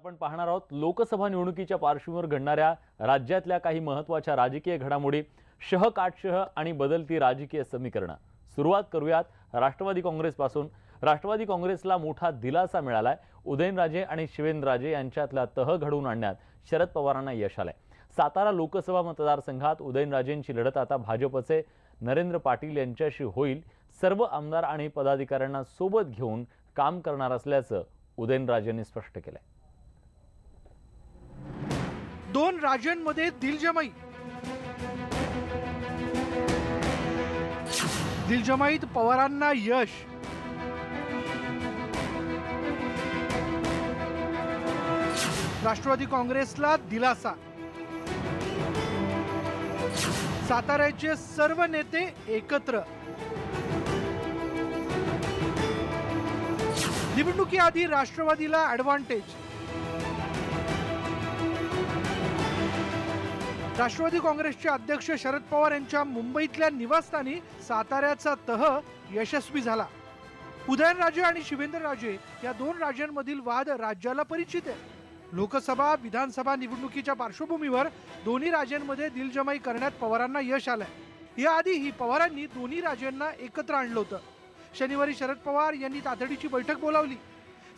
आपण पाहणार आहोत लोकसभा निवडणुकीच्या पार्श्वभूमीवर घडणाऱ्या राज्यातल्या काही महत्त्वाच्या राजकीय घडामोडी, शह काटशह आणि बदलती राजकीय समीकरणं। सुरुवात करूयात राष्ट्रवादी काँग्रेसपासून। राष्ट्रवादी काँग्रेसला मोठा दिलासा मिळालाय। उदयनराजे आणि शिवेंद्रराजे यांच्यातला तह घडवून आणण्यात शरद पवारांना यश आलंय। सातारा लोकसभा मतदारसंघात उदयनराजेंची लढत आता भाजपचे नरेंद्र पाटील यांच्याशी होईल। सर्व आमदार आणि पदाधिकाऱ्यांना सोबत घेऊन काम करणार असल्याचं उदयनराजेंनी स्पष्ट केलंय। दोन राजांमध्ये दिलजमाई। दिलजमाईत पवारांना यश। राष्ट्रवादी काँग्रेसला दिलासा। साताऱ्याचे सर्व नेते एकत्र। निवडणुकीआधी राष्ट्रवादीला ॲडव्हान्टेज। राष्ट्रवादी काँग्रेसचे अध्यक्ष शरद पवार यांच्या मुंबईतल्या निवासस्थानी साताऱ्याचा तह यशस्वी झाला। उदयनराजे आणि शिवेंद्रराजे या दोन राजांमधील वाद राज्याला परिचित आहे। लोकसभा विधानसभा निवडणुकीच्या पार्श्वभूमीवर दोन्ही राजांमध्ये दिलजमाई करण्यात पवारांना यश आलंय। याआधीही पवारांनी दोन्ही राजांना एकत्र आणलं होतं। शनिवारी शरद पवार यांनी तातडीची बैठक बोलावली।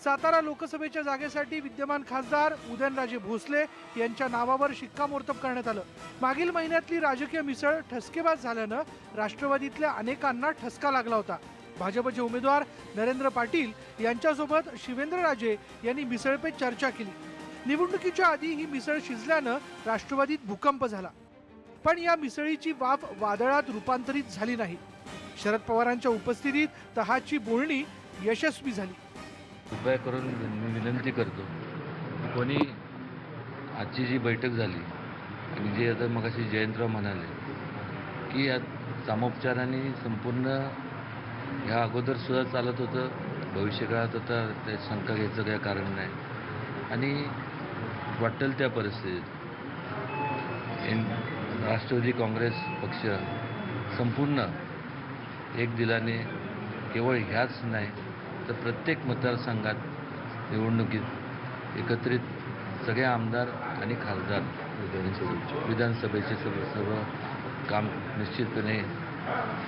सातारा लोकसभेच्या जागेसाठी विद्यमान खासदार उदयनराजे भोसले यांच्या नावावर शिक्कामोर्तब करण्यात आलं। मागील महिन्यातली राजकीय मिसळ ठसकेबाज झाल्यानं राष्ट्रवादीतल्या अनेकांना ठसका लागला होता। भाजपचे उमेदवार नरेंद्र पाटील यांच्यासोबत शिवेंद्रराजे यांनी मिसळपेच चर्चा केली। निवडणुकीच्या आधी ही मिसळ शिजल्यानं राष्ट्रवादीत भूकंप झाला, पण या मिसळीची वाफ वादळात रूपांतरित झाली नाही। शरद पवारांच्या उपस्थितीत तहाची बोलणी यशस्वी झाली। कृपया करून मी विनंती करतो, कोणी आजची जी बैठक झाली आणि जे आता मगाशी जयंतराव म्हणाले की या सामोपचाराने संपूर्ण ह्या अगोदर सुद्धा चालत होतं, भविष्यकाळात आता ते शंका घ्यायचं काही कारण नाही आणि वाटेल त्या परिस्थितीत राष्ट्रवादी काँग्रेस पक्ष संपूर्ण एक दिलाने केवळ ह्याच नाही तर प्रत्येक मतदारसंघात निवडणुकीत एकत्रित सगळे आमदार आणि खासदार विधानसभेचे सर्व काम निश्चितपणे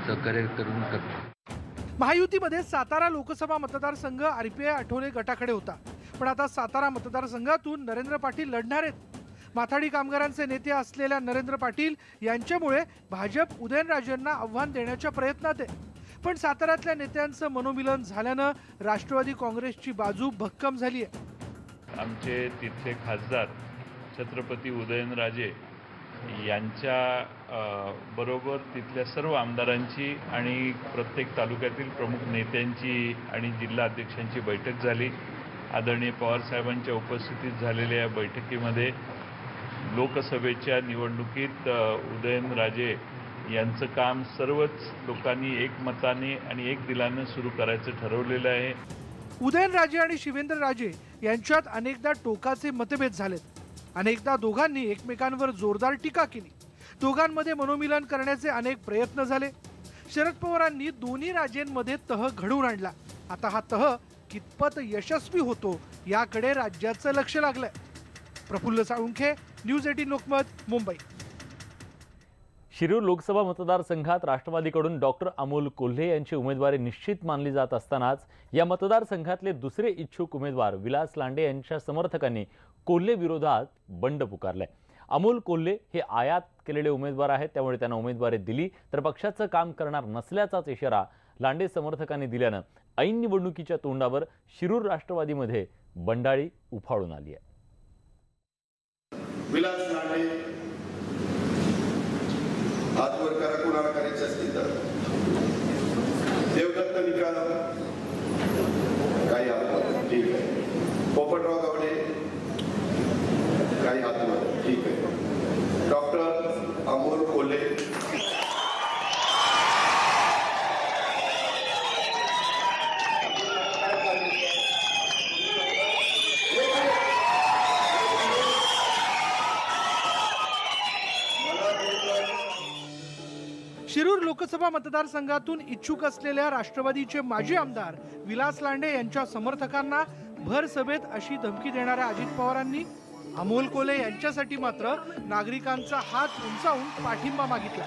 सहकार्य करून करतो। महायुतीमध्ये सातारा लोकसभा मतदारसंघ आरपीआय आठवले गटाकडे होता, पण आता सातारा मतदारसंघातून नरेंद्र पाटील लढणार आहेत। माथाडी कामगारांचे नेते असलेल्या नरेंद्र पाटील यांच्यामुळे भाजप उदयनराजेंना आव्हान देण्याच्या प्रयत्नात आहे, पण साताऱ्यातल्या नेत्यांचं मनोमिलन झाल्यानं राष्ट्रवादी काँग्रेसची बाजू भक्कम झाली आहे। आमचे तिथले खासदार छत्रपती उदयनराजे यांच्या बरोबर तिथल्या सर्व आमदारांची आणि प्रत्येक तालुक्यातील प्रमुख नेत्यांची आणि जिल्हा अध्यक्षांची बैठक झाली। आदरणीय पवार साहेबांच्या उपस्थितीत झालेल्या या बैठकीमध्ये लोकसभेच्या निवडणुकीत उदयनराजे यांचं काम सर्वच लोकांनी एकमताने आणि एक दिलाने सुरू करायचं ठरवलेलं आहे। उदयनराजे आणि शिवेंद्रराजे यांच्यात अनेकदा टोकाचे मतभेद झालेत। अनेकदा दोघांनी एकमेकांवर जोरदार टीका केली। दोघांमध्ये मनोमिलन करण्याचे अनेक प्रयत्न झाले। शरद पवारांनी दोन्ही राजांमध्ये तह घडवून आणला। आता हा तह कितपत यशस्वी होतो याकडे राज्याचं लक्ष लागलंय। प्रफुल्ल साळुंखे, न्यूज 18 लोकमत, मुंबई। शिरूर लोकसभा मतदारसंघात राष्ट्रवादीकडून डॉक्टर अमोल कोल्हे यांची उमेदवारी निश्चित मानली जात असतानाच या मतदारसंघातले दुसरे इच्छुक उमेदवार विलास लांडे यांच्या समर्थकांनी कोल्हे विरोधात बंड पुकारलाय। अमोल कोल्हे हे आयात केलेले उमेदवार आहेत, त्यामुळे त्यांना उमेदवारी दिली तर पक्षाचं काम करणार नसल्याचाच इशारा लांडे समर्थकांनी दिल्यानं ऐन निवडणुकीच्या तोंडावर शिरूर राष्ट्रवादीमध्ये बंडाळी उफाळून आली आहे। विलास लांडे हात वर करा कोणाला करायचे असतील तर। देवदत्त निकाल काही हात, ठीक आहे। पोपटराव गावडे काही हात वर, ठीक आहे। डॉक्टर अमोल कोल्हे, शिरूर लोकसभा मतदारसंघातून इच्छुक असलेल्या राष्ट्रवादीचे माजी आमदार विलास लांडे यांच्या समर्थकांना भर सभेत अशी धमकी देणाऱ्या अजित पवारांनी अमोल कोल्हे यांच्यासाठी मात्र नागरिकांचा हात उंचावून पाठिंबा मागितला.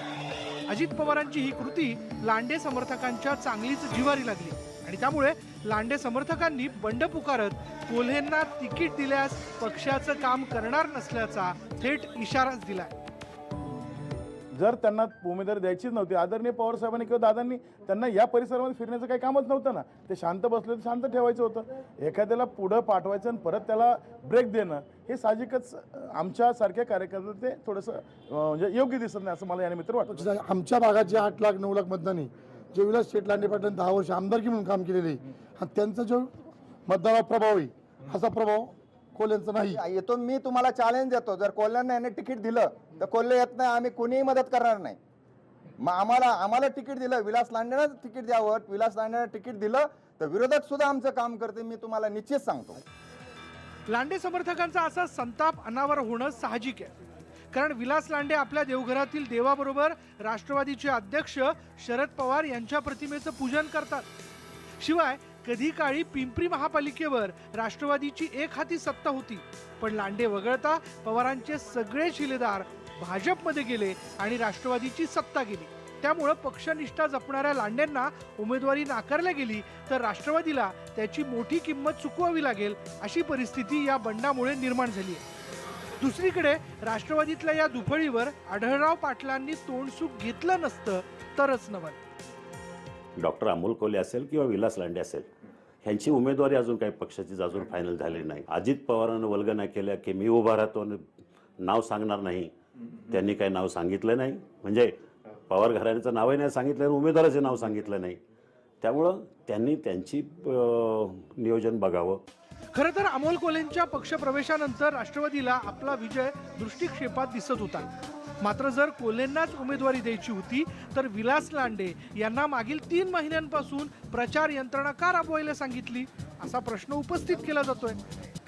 अजित पवारांची ही कृती लांडे समर्थकांच्या चांगलीच जिव्हारी लागली आणि त्यामुळे लांडे समर्थकांनी बंड पुकारत कोल्हेंना तिकीट दिल्यास पक्षाचं काम करणार नसल्याचा थेट इशाराच दिलाय. जर त्यांना उमेदवारी द्यायचीच नव्हती, आदरणीय पवार साहेबांनी किंवा दादांनी त्यांना या परिसरामध्ये फिरण्याचं काही कामच नव्हतं ना. ते शांत बसले तर शांत ठेवायचं होतं. एखाद्याला पुढं पाठवायचं आणि परत त्याला ब्रेक देणं हे साहजिकच आमच्यासारख्या कार्यकर्त्याला ते थोडंसं म्हणजे योग्य दिसत नाही असं मला यानिमित्त वाटतं. आमच्या भागात जे 8 लाख 9 लाख मतदानी जे विलास शेठ लांडे पाटलांनी 10 वर्ष आमदारकी म्हणून काम केलेले आणि त्यांचा जो मतदारावर प्रभाव आहे असा प्रभाव कोल्हेंचा नाही. येतो मी तुम्हाला चॅलेंज देतो, जर कोल्ह्यांना याने तिकीट दिलं तर कोल्हे येत नाही, आम्ही कोणीही मदत करणार नाही. मग आम्हाला तिकीट दिलं, विलास लांडेला तिकीट द्यावं, विलास लांडेला तिकीट दिलं तर विरोधक सुद्धा आमचं काम करते, मी तुम्हाला निश्चित सांगतो. लांडे समर्थकांचा असा संताप अनावर होणं साहजिक आहे, कारण विलास लांडे आपल्या देवघरातील देवाबरोबर राष्ट्रवादीचे अध्यक्ष शरद पवार यांच्या प्रतिमेचं पूजन करतात. शिवाय कधी काळी पिंपरी महापालिकेवर राष्ट्रवादीची एक हाती सत्ता होती, पण लांडे वगळता पवारांचे सगळे शिलेदार भाजपमध्ये गेले आणि राष्ट्रवादीची सत्ता गेली. त्यामुळे पक्षनिष्ठा जपणाऱ्या लांडेंना उमेदवारी नाकारली गेली तर राष्ट्रवादीला त्याची मोठी किंमत चुकवावी लागेल अशी परिस्थिती या बंडामुळे निर्माण झाली आहे. दुसरीकडे राष्ट्रवादीतल्या या दुफळीवर आढळराव पाटलांनी तोंडसुख घेतलं नसतं तरच नवल. डॉक्टर अमोल कोल्हे असेल किंवा विलास लांडे असेल ह्यांची उमेदवारी अजून काही पक्षाची अजून फायनल झालेली नाही. अजित पवारांना वल्गना केल्या की मी उभा राहतो नाव सांगणार नाही, त्यांनी काही नाव सांगितलं नाही, म्हणजे पवार घराण्याचं नावही नाही सांगितलं आणि उमेदवाराचं नाव सांगितलं नाही. त्यामुळं त्यांनी त्यांची नियोजन बघावं. खरं तर अमोल कोल्हेंच्या पक्षप्रवेशानंतर राष्ट्रवादीला आपला विजय दृष्टिक्षेपात दिसत होता. मात्र जर कोल्हेंनाच उमेदवारी द्यायची होती तर विलास लांडे यांना मागील 3 महिन्यांपासून प्रचार यंत्रणा का राबवायला सांगितली असा प्रश्न उपस्थित केला जातोय.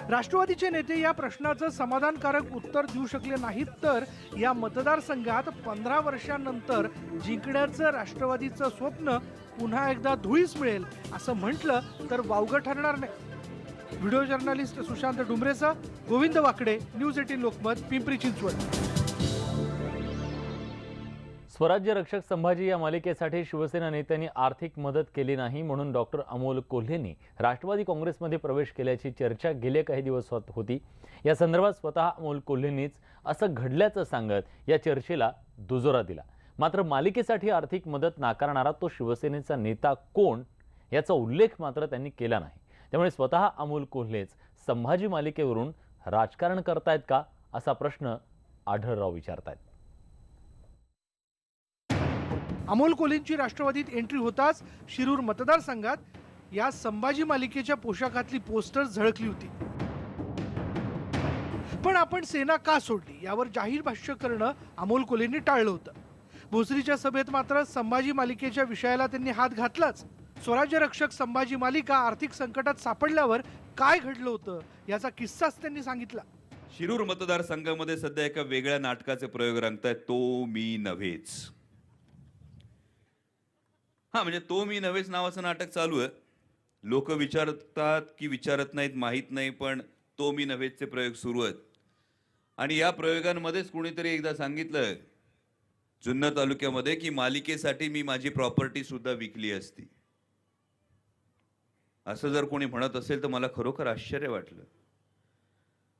राष्ट्रवादीचे नेते या प्रश्नाचं समाधानकारक उत्तर देऊ शकले नाहीत तर या मतदारसंघात 15 वर्षांनंतर जिंकण्याचं राष्ट्रवादीचं स्वप्न पुन्हा एकदा धुळीस मिळेल असं म्हटलं तर वावगं ठरणार नाही. व्हिडिओ जर्नलिस्ट सुशांत डुंबरेसह गोविंद वाकडे, न्यूज 18 लोकमत, पिंपरी चिंचवड. स्वराज्य रक्षक संभाजी या मालिकेसाठी शिवसेना नेत्यांनी आर्थिक मदत केली नाही म्हणून डॉक्टर अमोल कोल्हेंनी राष्ट्रवादी काँग्रेसमध्ये प्रवेश केल्याची चर्चा गेले काही दिवस होती. या संदर्भात स्वतः अमोल कोल्हेंनीच असं घडल्याचं सांगत या चर्चेला दुजोरा दिला. मात्र मालिकेसाठी आर्थिक मदत नाकारणारा तो शिवसेनेचा नेता कोण याचा उल्लेख मात्र त्यांनी केला नाही. त्यामुळे स्वतः अमोल कोल्हेच संभाजी मालिकेवरून राजकारण करतायत का असा प्रश्न आढळराव विचारतायत. अमोल कोल्हेंची राष्ट्रवादीत एंट्री होताच शिरूर मतदारसंघात या संभाजी मालिकेच्या पोशाखातली पोस्टर्स झळकली होती. पण आपण सेना का सोडली यावर जाहीर भाष्य करणं अमोल कोल्हेंनी टाळलं होतं. भोसरीच्या सभेत मात्र संभाजी मालिकेच्या विषयाला त्यांनी हात घातलाच. स्वराज्य रक्षक संभाजी मालिका आर्थिक संकटात सापडल्यावर काय घडलं होतं याचा किस्साच त्यांनी सांगितला. शिरूर मतदारसंघामध्ये सध्या एका वेगळ्या नाटकाचे प्रयोग रंगतायत. तो मी नव्हेच. म्हणजे तो मी नव्हेच नावाचं नाटक चालू आहे. लोक विचारतात की विचारत नाहीत माहीत नाही, पण तो मी नव्हेचचे प्रयोग सुरू आहेत. आणि या प्रयोगांमध्येच कोणीतरी एकदा सांगितलं जुन्नर तालुक्यामध्ये की मालिकेसाठी मी माझी प्रॉपर्टी सुद्धा विकली असती. असं जर कोणी म्हणत असेल तर मला खरोखर आश्चर्य वाटलं.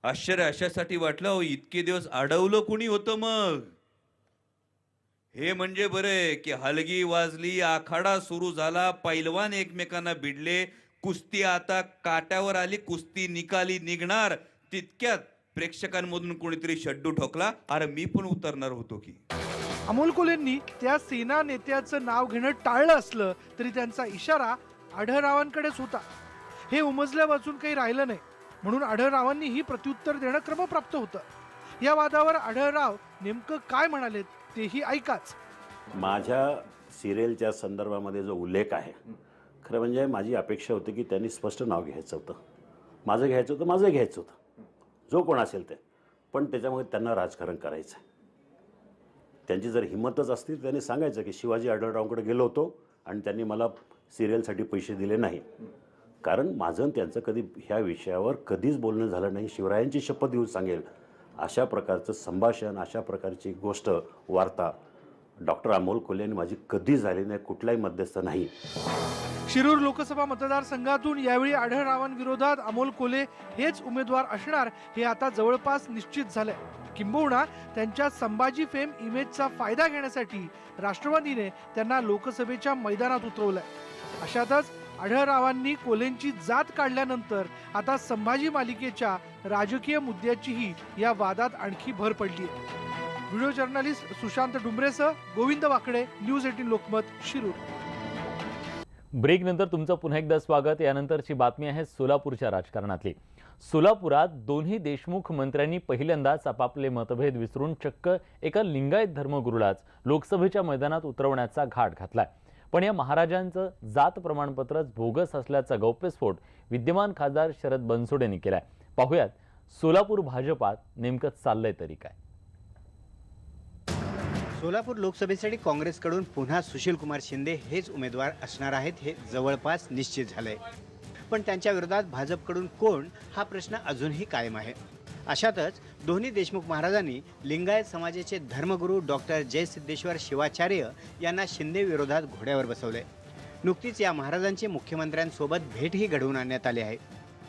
आश्चर्य अशासाठी वाटलं इतके दिवस अडवलं कुणी होतं मग. हे म्हणजे बरे की हलगी वाजली, आखाडा सुरू झाला, पैलवान एकमेकांना भिडले, कुस्ती आता काट्यावर आली, कुस्ती निकाली निघणार तितक्यात प्रेक्षकांमधून कोणीतरी शड्डू ठोकला, अरे मी पण उतरणार होतो की. अमोल कोल्हेंनी त्या सेना नेत्याचं नाव घेणं टाळलं असलं तरी त्यांचा इशारा आढळरावांकडेच होता. हे उमजल्या वाचून काही राहिलं नाही म्हणून आढळरावांनीही प्रत्युत्तर देणं क्रमप्राप्त होतं. या वादावर आढळराव नेमकं काय म्हणालेत तेही ऐकाच. माझ्या सिरियलच्या संदर्भामध्ये जो उल्लेख आहे, खरं म्हणजे माझी अपेक्षा होती की त्यांनी स्पष्ट नाव घ्यायचं होतं. माझं घ्यायचं होतं, माझं घ्यायचं होतं, जो कोण असेल ते. पण त्याच्यामध्ये त्यांना राजकारण करायचं आहे. त्यांची जर हिंमतच असती त्यांनी सांगायचं की शिवाजी आढळरावांकडे गेलो होतो आणि त्यांनी मला सिरियलसाठी पैसे दिले नाही. कारण माझं आणि त्यांचं कधी ह्या विषयावर कधीच बोलणं झालं नाही. शिवरायांची शपथ घेऊन सांगेल अशा प्रकारचं संभाषण, अशा प्रकारची गोष्ट, वार्ता डॉक्टर अमोल कोल्हे यांनी माझी कधी झाली नाही, कुठलाही मध्यस्थ नाही. शिरूर लोकसभा मतदारसंघातून यावेळी आढळरावांविरोधात अमोल कोल्हे हेच उमेदवार असणार हे आता जवळपास निश्चित झालंय. किंबहुना त्यांच्या संभाजी फेम इमेजचा फायदा घेण्यासाठी राष्ट्रवादीने त्यांना लोकसभेच्या मैदानात उतरवलंय. अशातच आढळरावांनी कोल्हेंची जात काढल्यानंतर आता संभाजी मालिकेच्या राजकीय मुद्द्याचीही या वादात आणखी भर पडली आहे. व्हिडिओ जर्नलिस्ट सुशांत डुंबरेसह गोविंद वाकडे, न्यूज 18 लोकमत, शिरूर. ब्रेक नंतर तुमचं पुन्हा एकदा स्वागत. यानंतरची बातमी आहे सोलापूरच्या राजकारणातली. सोलापुरात दोन्ही देशमुख मंत्र्यांनी पहिल्यांदाच आपापले मतभेद विसरून चक्क एका लिंगायत धर्मगुरूलाच लोकसभेच्या मैदानात उतरवण्याचा घाट घातलाय. पण या महाराजांचं जात प्रमाणपत्रच बोगस असल्याचा गौप्यस्फोट विद्यमान खासदार शरद बनसोडे यांनी केलाय. पाहुयात सोलापूर भाजपात नेमकं चाललंय तरी काय. सोलापूर लोकसभेसाठी काँग्रेसकडून पुन्हा सुशीलकुमार शिंदे हेच उमेदवार असणार आहेत हे जवळपास निश्चित झालंय. पण त्यांच्या विरोधात भाजपकडून कोण हा प्रश्न अजूनही कायम आहे. अशातच दोन्ही देशमुख महाराजांनी लिंगायत समाजाचे धर्मगुरू डॉक्टर जयसिद्धेश्वर शिवाचार्य यांना शिंदे विरोधात घोड्यावर बसवले. नुकतीच या महाराजांची मुख्यमंत्र्यांसोबत भेटही घडवून आणण्यात आली आहे.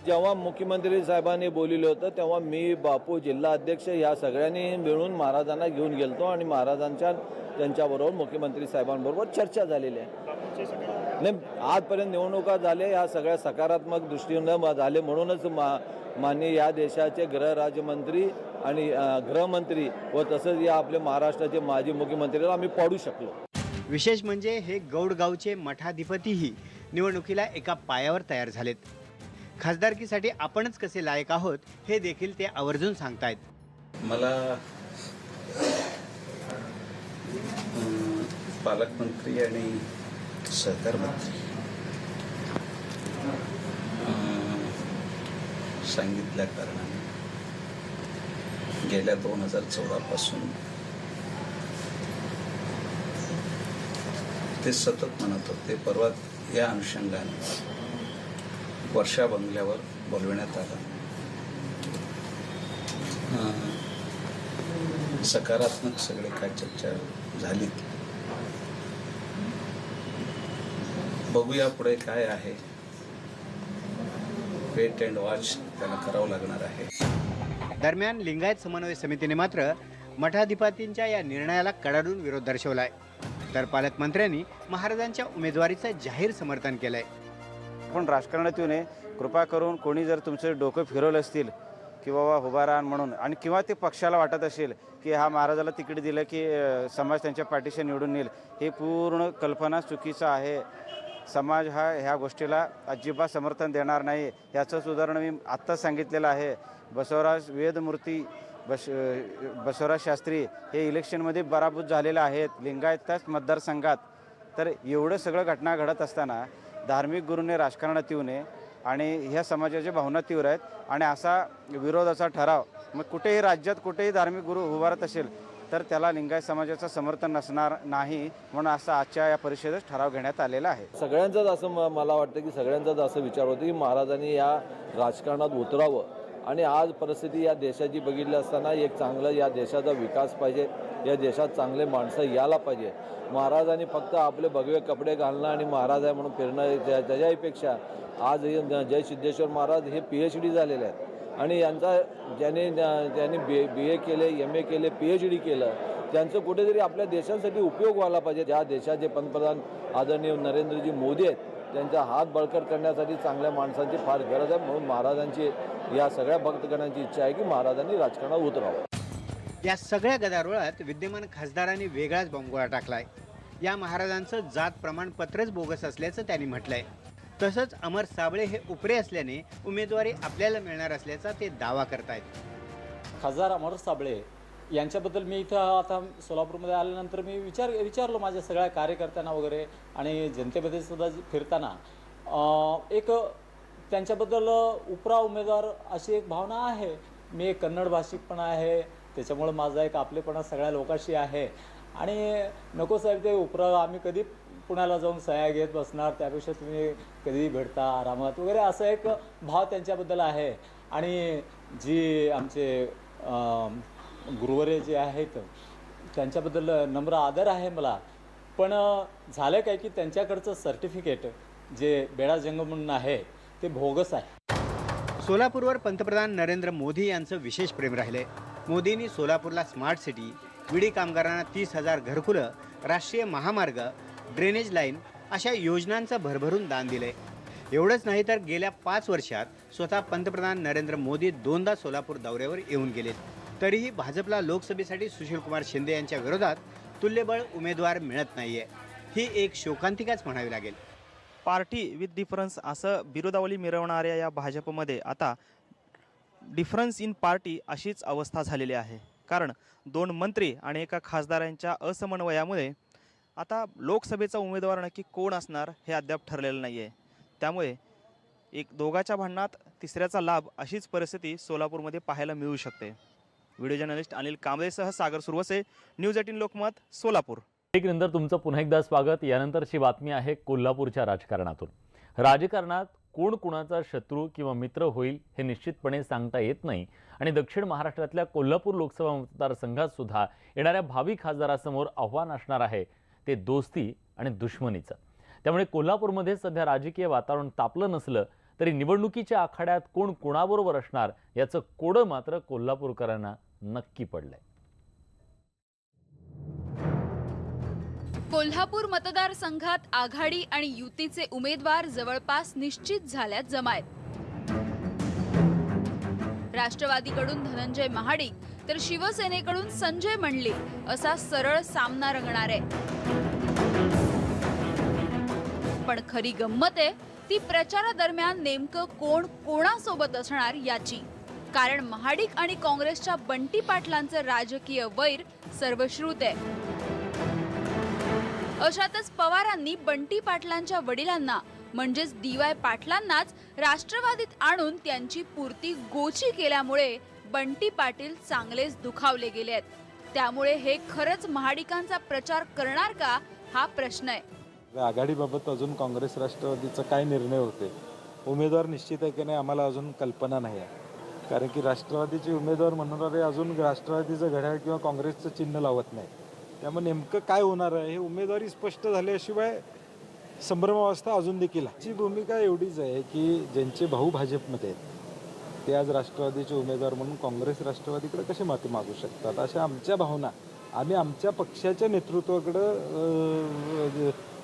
जेव्हा मुख्यमंत्री साहेबांनी बोलिलं होतं तेव्हा मी, बापू, जिल्हा अध्यक्ष या सगळ्यांनी मिळून महाराजांना घेऊन गेलतो आणि महाराजांच्या त्यांच्याबरोबर मुख्यमंत्री साहेबांबरोबर चर्चा झालेली आहे. नाही, आजपर्यंत निवडणुका झाल्या, या सगळ्या सकारात्मक दृष्टीनं झाले म्हणूनच माननीय या देशाचे गृहराज्यमंत्री आणि गृहमंत्री व तसंच या आपले महाराष्ट्राचे माजी मुख्यमंत्र्याला आम्ही पाडू शकलो. विशेष म्हणजे हे गौडगावचे मठाधिपतीही निवडणुकीला एका पायावर तयार झालेत. खासदारकीसाठी आपणच कसे लायक आहोत हे देखील ते आवर्जून सांगतायत. मला पालकमंत्री आणि सहकार मंत्री सांगितल्या कारणाने गेल्या 2014 पासून ते सतत म्हणत होते. परवा या अनुषंगाने वर्षा बंगल्यावर बोलविण्यात आलं. सकारात्मक सगळे काय चर्चा झाली. बघूया पुढे काय आहे. वेट अँड वॉच त्याला करावं लागणार आहे. दरम्यान लिंगायत समन्वय समितीने मात्र मठाधिपतींच्या या निर्णयाला कडाडून विरोध दर्शवलाय. तर पालकमंत्र्यांनी महाराजांच्या उमेदवारीचं जाहीर समर्थन केलंय. पण राजकारणात येऊ नये, कृपा करून कोणी जर तुमचे डोकं फिरवलं असतील की बाबा उभा राहा म्हणून, आणि किंवा ते पक्षाला वाटत असेल की हा महाराजाला तिकीट दिलं की समाज त्यांच्या पाठीशी निवडून येईल, हे पूर्ण कल्पना चुकीचं आहे. समाज हा ह्या गोष्टीला अजिबात समर्थन देणार नाही. याचंच उदाहरण मी आत्ताच सांगितलेलं आहे. बसवराज वेदमूर्ती बसवराज शास्त्री हे इलेक्शनमध्ये पराभूत झालेले आहेत लिंगायतच मतदारसंघात. तर एवढं सगळं घटना घडत असताना धार्मिक गुरूने राजकारणात येऊ नये आणि ह्या समाजाच्या भावना तीव्र आहेत आणि असा विरोधाचा ठराव मग कुठेही राज्यात कुठेही धार्मिक गुरु उभारत असेल तर त्याला लिंगायत समाजाचं समर्थन नसणार नाही, म्हणून असा आजच्या या परिषदेत ठराव घेण्यात आलेला आहे. सगळ्यांचाच असं मला वाटतं की सगळ्यांचाच असं विचार होतं की महाराजांनी या राजकारणात उतरावं आणि आज परिस्थिती या देशाची बघितली असताना एक चांगलं या देशाचा विकास पाहिजे, या देशात चांगले माणसं यायला पाहिजे. महाराजांनी फक्त आपले भगवे कपडे घालणं आणि महाराज आहे म्हणून फिरणं त्याच्याहीपेक्षा आज हे जय सिद्धेश्वर महाराज हे PhD झालेले आहेत आणि यांचा ज्यांनी BA केले, MA केले, PhD केलं, त्यांचं कुठेतरी आपल्या देशासाठी उपयोग व्हायला पाहिजे. ज्या देशाचे पंतप्रधान आदरणीय नरेंद्रजी मोदी आहेत त्यांचा हात बळकट करण्यासाठी चांगल्या माणसांची फार गरज आहे. म्हणून महाराजांची या सगळ्या भक्तगणांची इच्छा आहे की महाराजांनी राजकारणात उतरावं. या सगळ्या गदारोळात विद्यमान खासदारांनी वेगळाच बॉम्बगोळा टाकलाय. या महाराजांचं जात प्रमाणपत्रच बोगस असल्याचं त्यांनी म्हटलंय. तसंच अमर साबळे हे उपरे असल्याने उमेदवारी आपल्याला मिळणार असल्याचा ते दावा करतायत. खासदार अमर साबळे यांच्याबद्दल मी इथं आता सोलापूरमध्ये आल्यानंतर मी विचारलो माझ्या सगळ्या कार्यकर्त्यांना वगैरे आणि जनतेमध्ये सुद्धा फिरताना एक त्यांच्याबद्दल उपरा उमेदवार अशी एक भावना आहे. मी एक कन्नड भाषिक पण आहे, त्याच्यामुळं माझा एक आपलेपणा सगळ्या लोकांशी आहे आणि नको साहेब ते उपरा आम्ही कधी पुण्याला जाऊन सह्या घेत बसणार, त्यापेक्षा तुम्ही कधीही भेटता आरामात वगैरे, असं एक भाव त्यांच्याबद्दल आहे. आणि जी आमचे गुरुवर्य जे आहेत त्यांच्याबद्दल नम्र आदर आहे मला. पण झालं काय की त्यांच्याकडचं सर्टिफिकेट जे बेडा जंग म्हणून आहे ते भोगस आहे. सोलापूरवर पंतप्रधान नरेंद्र मोदी यांचं विशेष प्रेम राहिले. मोदींनी सोलापूरला स्मार्ट सिटी, विडी कामगारांना 30,000 घरकुलं, राष्ट्रीय महामार्ग, ड्रेनेज लाईन अशा योजनांचं भरभरून दान दिले. एवढंच नाही तर गेल्या 5 वर्षात स्वतः पंतप्रधान नरेंद्र मोदी 2दा सोलापूर दौऱ्यावर येऊन गेलेत. तरीही भाजपला लोकसभेसाठी सुशीलकुमार शिंदे यांच्या विरोधात तुल्यबळ उमेदवार मिळत नाहीये. ही एक शोकांतिकाच म्हणावी लागेल. पार्टी विथ डिफरन्स असं बिरोदावली मिरवणाऱ्या या भाजपमध्ये आता डिफरन्स इन पार्टी अशीच अवस्था झालेली आहे. कारण 2 मंत्री आणि एका खासदारांच्या असमन्वयामुळे आता लोकसभेचा उमेदवार नक्की कोण असणार हे अद्याप ठरलेलं नाही आहे. त्यामुळे एक दोघाच्या भांडणात तिसऱ्याचा लाभ अशीच परिस्थिती सोलापूरमध्ये पाहायला मिळू शकते. व्हिडिओ जर्नलिस्ट अनिल कांबळेसह सागर सुरवसे, न्यूज 18 लोकमत, सोलापूर. नंतर तुमचं पुन्हा एकदा स्वागत. यानंतरची बातमी आहे कोल्हापूरच्या राजकारणातून. राजकारणात कोण कुणाचा शत्रू किंवा मित्र होईल हे निश्चितपणे सांगता येत नाही. आणि दक्षिण महाराष्ट्रातल्या कोल्हापूर लोकसभा मतदारसंघात सुद्धा येणाऱ्या भावी खासदारासमोर आव्हान असणार आहे ते दोस्ती आणि दुश्मनीचं. त्यामुळे कोल्हापूरमध्ये सध्या राजकीय वातावरण तापलं नसलं तरी निवडणुकीच्या आखाड्यात कोण कोणाबरोबर असणार याचं कोडं मात्र कोल्हापूरकरांना नक्की पडलंय. कोल्हापूर मतदारसंघात आघाडी आणि युतीचे उमेदवार जवळपास निश्चित झाल्यात जमायत. राष्ट्रवादीकडून धनंजय महाडिक तर शिवसेनेकडून संजय मंडले असा सरळ सामना रंगणार आहे. पण खरी गंमत आहे ती प्रचारादरम्यान नेमकं कोण कोणासोबत असणार याची. कारण महाडिक आणि काँग्रेसच्या बंटी पाटलांचं राजकीय वैर सर्वश्रुत आहे. अशातच पवारांनी बंटी पाटलांच्या वडिलांना म्हणजेच DY पाटलांनाच राष्ट्रवादीत आणून त्यांची पुरती गोची केल्यामुळे बंटी पाटील चांगलेच दुखावले गेले आहेत. त्यामुळे हे खरंच महाडिकांचा प्रचार करणार का हा प्रश्न आहे. आघाडीबाबत अजून काँग्रेस राष्ट्रवादीचा काय निर्णय होते, उमेदवार निश्चित आहे की नाही आम्हाला अजून कल्पना नाही आहे. कारण की राष्ट्रवादीचे उमेदवार म्हणणारे अजून राष्ट्रवादीचं घड्याळ किंवा काँग्रेसचं चिन्ह लावत नाही. त्यामुळे नेमकं काय होणार आहे हे उमेदवारी स्पष्ट झाल्याशिवाय संभ्रमावस्था अजून देखील. ची भूमिका एवढीच आहे की ज्यांचे भाऊ भाजपमध्ये आहेत ते आज राष्ट्रवादीचे उमेदवार म्हणून काँग्रेस राष्ट्रवादीकडे कसे माती मागू शकतात, अशा आमच्या भावना आम्ही आमच्या पक्षाच्या नेतृत्वाकडं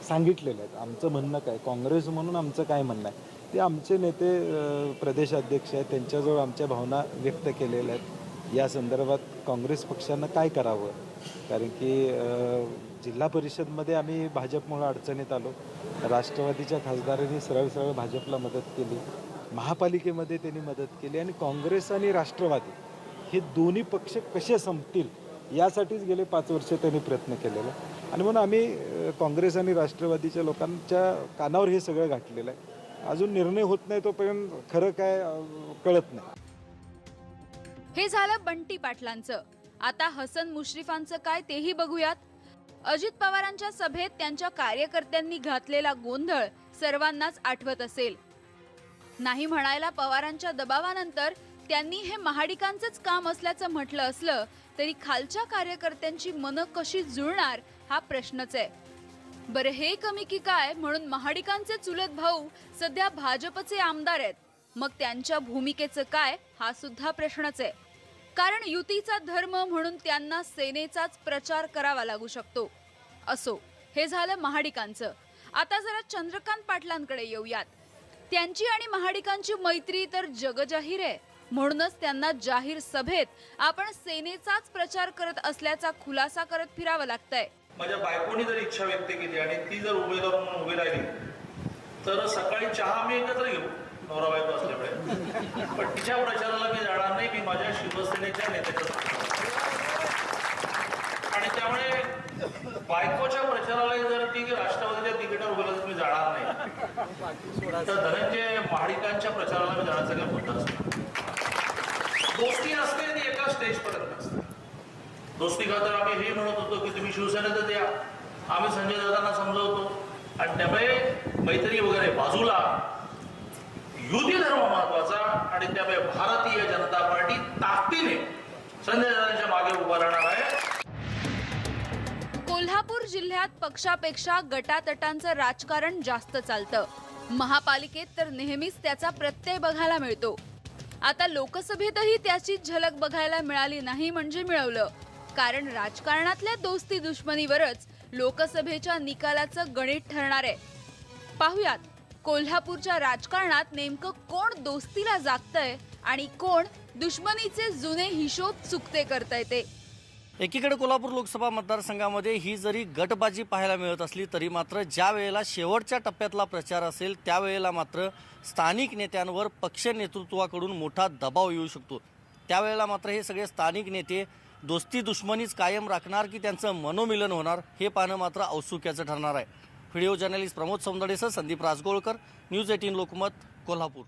सांगितलेलं आहे. आमचं म्हणणं काय, काँग्रेस म्हणून आमचं काय म्हणणं आहे ते आमचे नेते प्रदेशाध्यक्ष आहेत त्यांच्याजवळ आमच्या भावना व्यक्त केलेल्या आहेत. या संदर्भात काँग्रेस पक्षानं काय करावं, कारण की जिल्हा परिषदमध्ये आम्ही भाजपमुळे अडचणीत आलो, राष्ट्रवादीच्या खासदारांनी सरळ सरळ भाजपला मदत केली, महापालिकेमध्ये त्यांनी मदत केली आणि काँग्रेस आणि राष्ट्रवादी हे दोन्ही पक्ष कसे संपतील यासाठीच गेले 5 वर्ष त्यांनी प्रयत्न केलेला. आणि म्हणून आम्ही काँग्रेस आणि राष्ट्रवादीच्या लोकांच्या कानावर हे सगळं घातलेलं आहे. अजून निर्णय होत नाही तोपर्यंत खरं काय कळत नाही. हे झालं बंटी पाटलांचं. आता हसन मुश्रीफांचं काय तेही बघूयात. अजित पवारांच्या सभेत त्यांच्या कार्यकर्त्यांनी घातलेला गोंधळ सर्वांनाच आठवत असेल. नाही म्हणायला पवारांच्या दबावानंतर त्यांनी हे महाडिकांचंच काम असल्याचं म्हटलं असलं तरी खालच्या कार्यकर्त्यांची मनं कशी जुळणार हा प्रश्नच आहे. बरं हे कमी की काय म्हणून महाडिकांचे चुलत भाऊ सध्या भाजपचे आमदार आहेत. मग त्यांच्या भूमिकेचं काय हा सुद्धा प्रश्नच आहे. कारण युतीचा धर्म म्हणून त्यांना सेनेचाच प्रचार करावा लागू शकतो. असो, हे झालं महाडिकांचं. आता जरा चंद्रकांत पाटलांकडे येऊयात. त्यांची आणि महाडिकांची मैत्री तर जगजाहीर आहे. म्हणूनच त्यांना जाहीर सभेत आपण सेनेचाच प्रचार करत असल्याचा खुलासा करत फिरावं लागतंय. माझ्या बायकोनी जर इच्छा व्यक्त केली आणि ती जर उमेदवार म्हणून उभी राहिली तर सकाळी चहा मी एकत्र घेऊ नवरा बायको असल्यामुळे, पण तिच्या प्रचाराला मी जाणार नाही. मी माझ्या शिवसेनेच्या नेत्याच्या आणि त्यामुळे बायकोच्या प्रचाराला जर ती राष्ट्रवादीच्या तिकीटावर उभं तर मी जाणार नाही. तर धनंजय महाडिकांच्या प्रचाराला मी जाण्याचा काही मुद्दा असतो. दोस्ती असते ती एका स्टेजपर्यंत असते. दोस्ती का तर आम्ही हे म्हणत होतो की तुम्ही शिवसेनेतच या, आम्ही संजय दादांना समजवतो आणि त्यामुळे मैत्री वगैरे बाजूला, युती धर्म महत्वाचा आणि त्यामुळे भारतीय जनता पार्टी ताकदीने संजय दादांच्या मागे उभा राहणार आहे. कोल्हापूर जिल्ह्यात पक्षापेक्षा गटातटांचं राजकारण जास्त चालतं. महापालिकेत तर नेहमीच त्याचा प्रत्यय बघायला मिळतो. आता लोकसभेतही त्याची झलक बघायला मिळाली नाही म्हणजे मिळवलं. कारण राजकारणातल्या दोस्ती दुश्मनीवरच लोकसभेच्या निकालाचं गणित ठरणार आहे. पाहुयात कोल्हापूरच्या राजकारणात नेमकं कोण दोस्तीला जागतंय आणि कोण दुश्मनीचे जुने हिशोब चुकते करतंय ते. एकीकडे कोल्हापूर लोकसभा मतदारसंघामध्ये ही जरी गटबाजी पाहायला मिळत असली तरी मात्र ज्या वेळेला शेवटच्या टप्प्यातला प्रचार असेल त्यावेळेला मात्र स्थानिक नेत्यांवर पक्ष नेतृत्वाकडून मोठा दबाव येऊ शकतो. त्यावेळेला मात्र हे सगळे स्थानिक नेते दोस्ती दुश्मनीच कायम राखणार की त्यांचं मनोमिलन होणार हे पाहणं मात्र औत्सुक्याचं ठरणार आहे. व्हिडिओ जर्नलिस्ट प्रमोद सौंदडेसह संदीप राजगोळकर, न्यूज 18 लोकमत, कोल्हापूर.